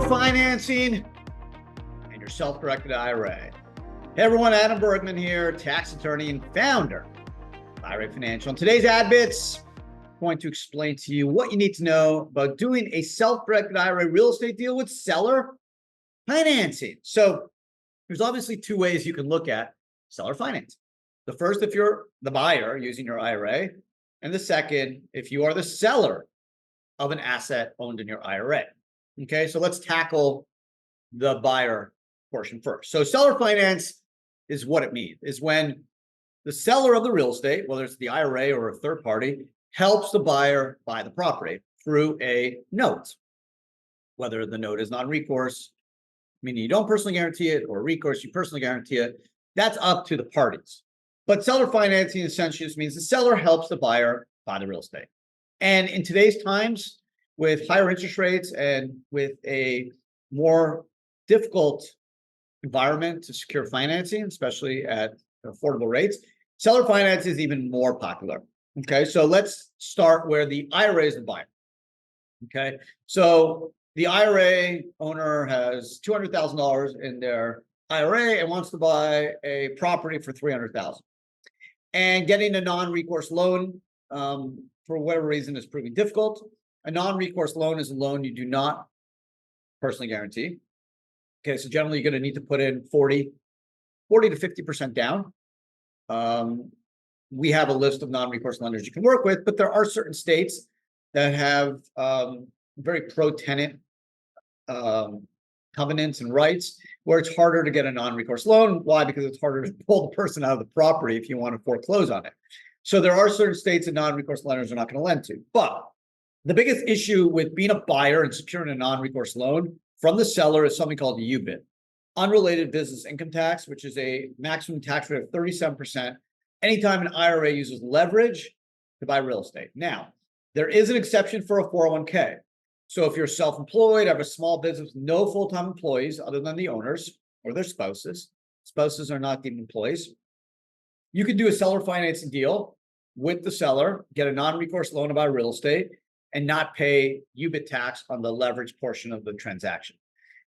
financing and your self-directed IRA. Hey everyone, Adam Bergman here, tax attorney and founder of IRA Financial. In today's AdBits, I'm going to explain to you what you need to know about doing a self-directed IRA real estate deal with seller financing. So there's obviously two ways you can look at seller financing. The first, if you're the buyer using your IRA, and the second, if you are the seller of an asset owned in your IRA. Okay, so let's tackle the buyer portion first. So seller finance is what it means, is when the seller of the real estate, whether it's the IRA or a third party, helps the buyer buy the property through a note. Whether the note is non-recourse, meaning you don't personally guarantee it, or recourse, you personally guarantee it, that's up to the parties. But seller financing essentially just means the seller helps the buyer buy the real estate. And in today's times, with higher interest rates and with a more difficult environment to secure financing, especially at affordable rates, seller finance is even more popular. Okay, so let's start where the IRA is the buyer. Okay, so the IRA owner has $200,000 in their IRA and wants to buy a property for $300,000. And getting a non-recourse loan, for whatever reason, is proving difficult. A non-recourse loan is a loan you do not personally guarantee. Okay, so generally you're going to need to put in 40 to 50% down. We have a list of non-recourse lenders you can work with, but there are certain states that have very pro-tenant covenants and rights where it's harder to get a non-recourse loan. Why? Because it's harder to pull the person out of the property if you want to foreclose on it. So there are certain states that non-recourse lenders are not going to lend to. But the biggest issue with being a buyer and securing a non-recourse loan from the seller is something called UBIT, unrelated business income tax, which is a maximum tax rate of 37% anytime an IRA uses leverage to buy real estate. Now, there is an exception for a 401k. So if you're self-employed, have a small business, no full-time employees other than the owners or their spouses. Spouses are not deemed employees. You can do a seller financing deal with the seller, get a non-recourse loan to buy real estate, and not pay UBIT tax on the leverage portion of the transaction.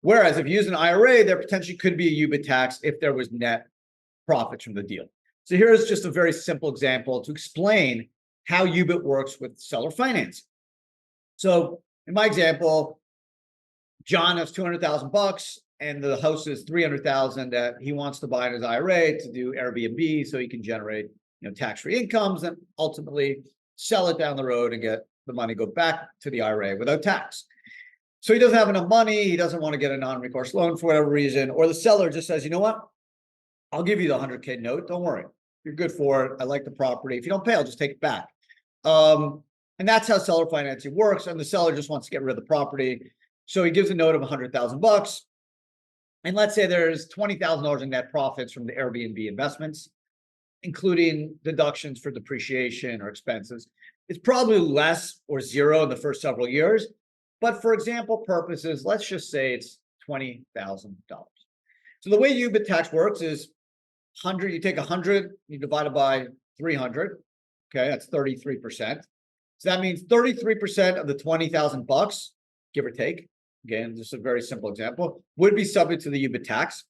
Whereas if you use an IRA, there potentially could be a UBIT tax if there was net profits from the deal. So here's just a very simple example to explain how UBIT works with seller financing. So in my example, John has $200,000 and the house is $300,000 that he wants to buy in his IRA to do Airbnb so he can generate, tax-free incomes and ultimately sell it down the road and get the money go back to the IRA without tax. So he doesn't have enough money. He doesn't want to get a non-recourse loan for whatever reason, or the seller just says, you know what? I'll give you the 100K note. Don't worry. You're good for it. I like the property. If you don't pay, I'll just take it back. And that's how seller financing works. And the seller just wants to get rid of the property. So he gives a note of $100,000. And let's say there's $20,000 in net profits from the Airbnb investments, including deductions for depreciation or expenses. It's probably less or zero in the first several years. But for example purposes, let's just say it's $20,000. So the way UBIT tax works is 100, you take 100, you divide it by 300. Okay, that's 33%. So that means 33% of the $20,000, give or take, again, just a very simple example, would be subject to the UBIT tax.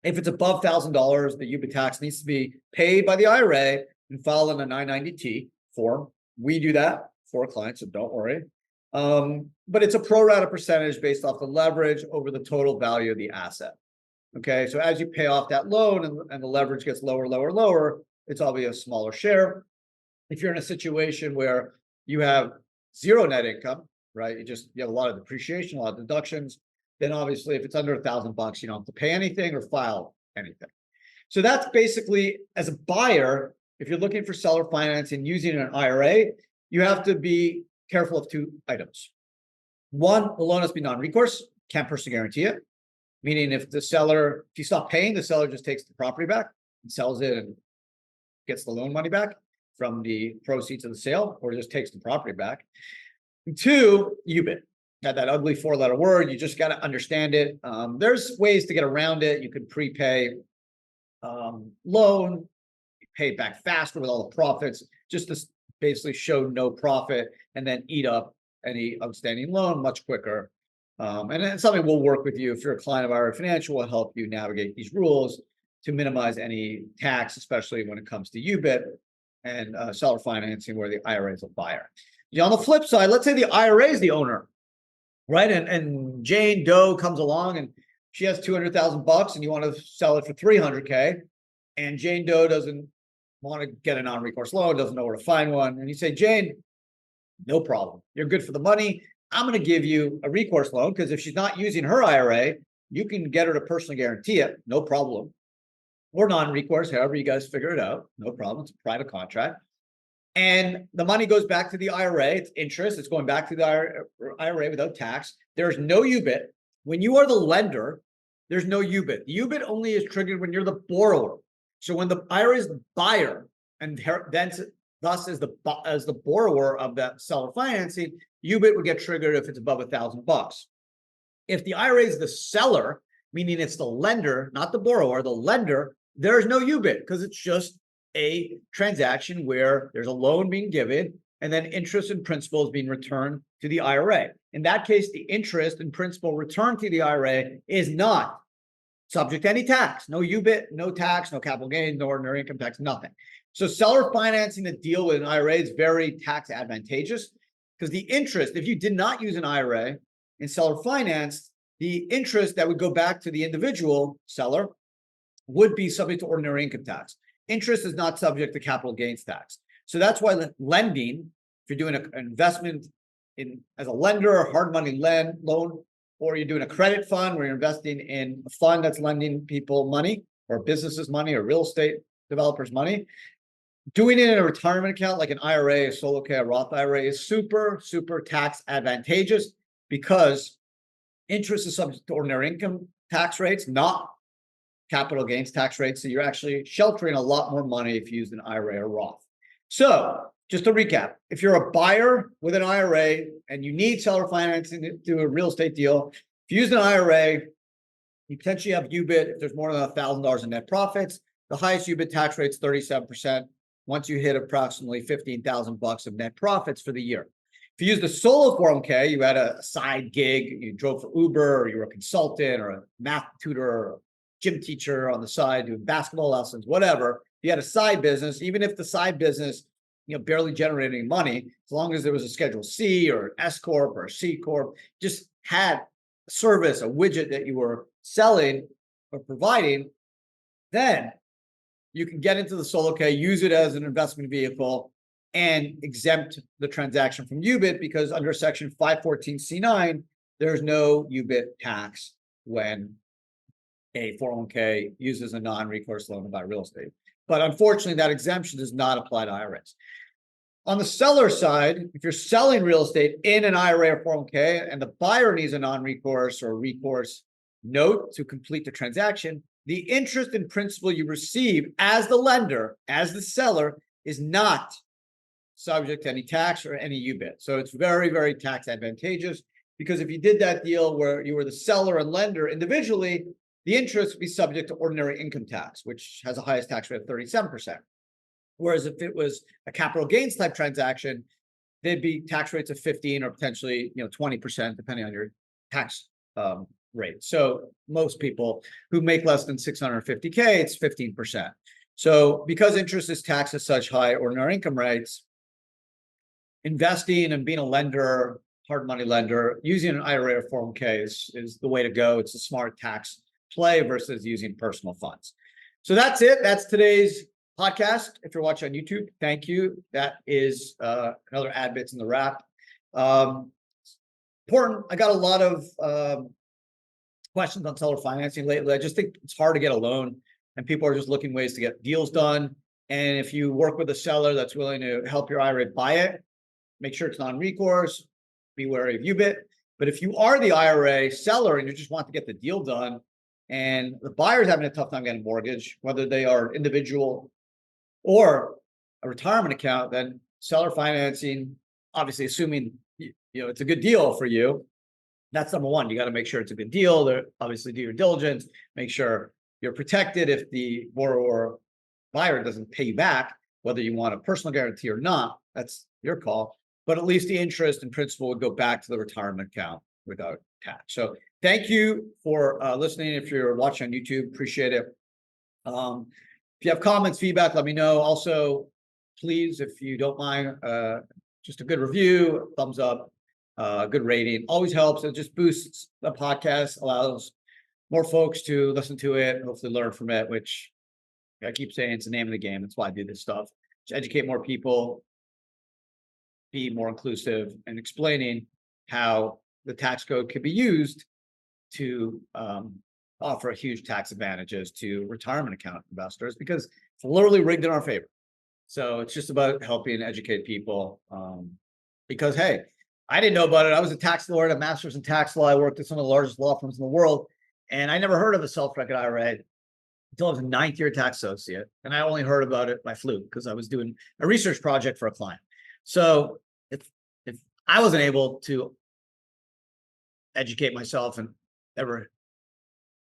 If it's above $1,000, the UBIT tax needs to be paid by the IRA and filed in a 990T form. We do that for our clients, so don't worry. But it's a pro rata percentage based off the leverage over the total value of the asset. Okay, so as you pay off that loan and the leverage gets lower, it's obviously a smaller share. If you're in a situation where you have zero net income, right? You have a lot of depreciation, a lot of deductions, then obviously if it's under $1,000, you don't have to pay anything or file anything. So that's basically, as a buyer, if you're looking for seller financing using an IRA, you have to be careful of two items. One, the loan has to be non-recourse, can't personally guarantee it. Meaning if you stop paying, the seller just takes the property back and sells it and gets the loan money back from the proceeds of the sale, or just takes the property back. And two, UBIT. Got that ugly four-letter word. You just got to understand it. There's ways to get around it. You could prepay loan, pay it back faster with all the profits, just to basically show no profit and then eat up any outstanding loan much quicker. And it's something we'll work with you. If you're a client of IRA Financial, we'll help you navigate these rules to minimize any tax, especially when it comes to UBIT and seller financing where the IRA is a buyer. On the flip side, let's say the IRA is the owner, right? And Jane Doe comes along and she has $200,000 and you want to sell it for $300K, and Jane Doe doesn't want to get a non-recourse loan, doesn't know where to find one. And you say, Jane, no problem. You're good for the money. I'm going to give you a recourse loan because if she's not using her IRA, you can get her to personally guarantee it, no problem. Or non-recourse, however you guys figure it out, no problem. It's a private contract. And the money goes back to the IRA. It's interest. It's going back to the IRA without tax. There's no UBIT. When you are the lender, there's no UBIT. The UBIT only is triggered when you're the borrower. So when the IRA is the buyer and then thus as the borrower of that seller financing, UBIT would get triggered if it's above $1,000. If the IRA is the seller, meaning it's the lender, not the borrower, the lender, there's no UBIT because it's just a transaction where there's a loan being given and then interest and principal is being returned to the IRA. In that case, the interest and principal returned to the IRA is not subject to any tax, no UBIT, no tax, no capital gains, no ordinary income tax, nothing. So seller financing a deal with an IRA is very tax advantageous because the interest, if you did not use an IRA and seller financed, the interest that would go back to the individual seller would be subject to ordinary income tax. Interest is not subject to capital gains tax. So that's why lending, if you're doing an investment in as a lender, a hard money loan, or you're doing a credit fund where you're investing in a fund that's lending people money or businesses money or real estate developers money, doing it in a retirement account like an IRA, a solo K, a Roth IRA is super, super tax advantageous because interest is subject to ordinary income tax rates, not capital gains tax rates. So you're actually sheltering a lot more money if you use an IRA or Roth. So just to recap, if you're a buyer with an IRA and you need seller financing to do a real estate deal, if you use an IRA, you potentially have UBIT if there's more than $1,000 in net profits. The highest UBIT tax rate is 37% once you hit approximately $15,000 of net profits for the year. If you use the solo 401k, you had a side gig, you drove for Uber, or you were a consultant or a math tutor or a gym teacher on the side doing basketball lessons, whatever. You had a side business, even if the side business, barely generated any money, as long as there was a Schedule C or an S Corp or a C Corp, just had a service, a widget that you were selling or providing, then you can get into the solo K, use it as an investment vehicle, and exempt the transaction from UBIT because under Section 514C9, there's no UBIT tax when a 401k uses a non-recourse loan to buy real estate. But unfortunately, that exemption does not apply to IRAs. On the seller side, if you're selling real estate in an IRA or 401k and the buyer needs a non-recourse or recourse note to complete the transaction, the interest and principal you receive as the lender, as the seller, is not subject to any tax or any UBIT. So it's very, very tax advantageous because if you did that deal where you were the seller and lender individually, the interest would be subject to ordinary income tax, which has a highest tax rate of 37%. Whereas if it was a capital gains type transaction, they'd be tax rates of 15 or potentially 20%, depending on your tax rate. So most people who make less than 650K, it's 15%. So because interest is taxed at such high ordinary income rates, investing and being a lender, hard money lender, using an IRA or 401k is the way to go. It's a smart tax play versus using personal funds. So that's it. That's today's podcast. If you're watching on YouTube, thank you. That is another AdBits in the wrap. Important. I got a lot of questions on seller financing lately. I just think it's hard to get a loan and people are just looking ways to get deals done. And if you work with a seller that's willing to help your IRA buy it, make sure it's non-recourse, be wary of UBIT. But if you are the IRA seller and you just want to get the deal done and the buyer's having a tough time getting a mortgage, whether they are individual or a retirement account, then seller financing, obviously assuming it's a good deal for you, that's number one. You got to make sure it's a good deal. Obviously do your diligence, make sure you're protected if the borrower buyer doesn't pay you back, whether you want a personal guarantee or not, that's your call. But at least the interest and principal would go back to the retirement account without tax. So thank you for listening. If you're watching on YouTube, appreciate it. If you have comments, feedback, let me know. Also, please, if you don't mind, just a good review, thumbs up, good rating, always helps. It just boosts the podcast, allows more folks to listen to it, and hopefully learn from it, which I keep saying it's the name of the game. That's why I do this stuff, to educate more people, be more inclusive, and explaining how the tax code can be used to offer huge tax advantages to retirement account investors, because it's literally rigged in our favor. So it's just about helping educate people, because, hey, I didn't know about it. I was a tax lawyer, a master's in tax law. I worked at some of the largest law firms in the world, and I never heard of a self-directed IRA until I was a ninth year tax associate. And I only heard about it by fluke because I was doing a research project for a client. So if I wasn't able to educate myself and ever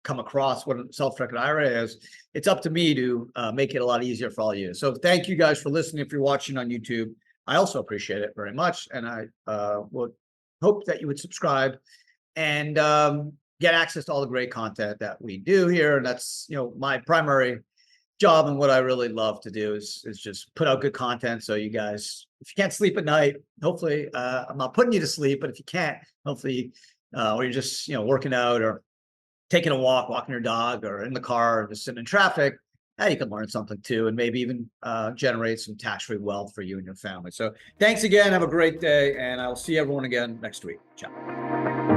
come across what a self-directed IRA is, it's up to me to make it a lot easier for all of you. So thank you guys for listening. If you're watching on YouTube, I also appreciate it very much. And I would hope that you would subscribe and get access to all the great content that we do here. And that's, my primary job, and what I really love to do is just put out good content. So you guys, if you can't sleep at night, hopefully, I'm not putting you to sleep, but if you can't, hopefully, or you're just, working out or taking a walk, walking your dog, or in the car, or just sitting in traffic, you can learn something too, and maybe even generate some tax-free wealth for you and your family. So thanks again. Have a great day, and I will see everyone again next week. Ciao.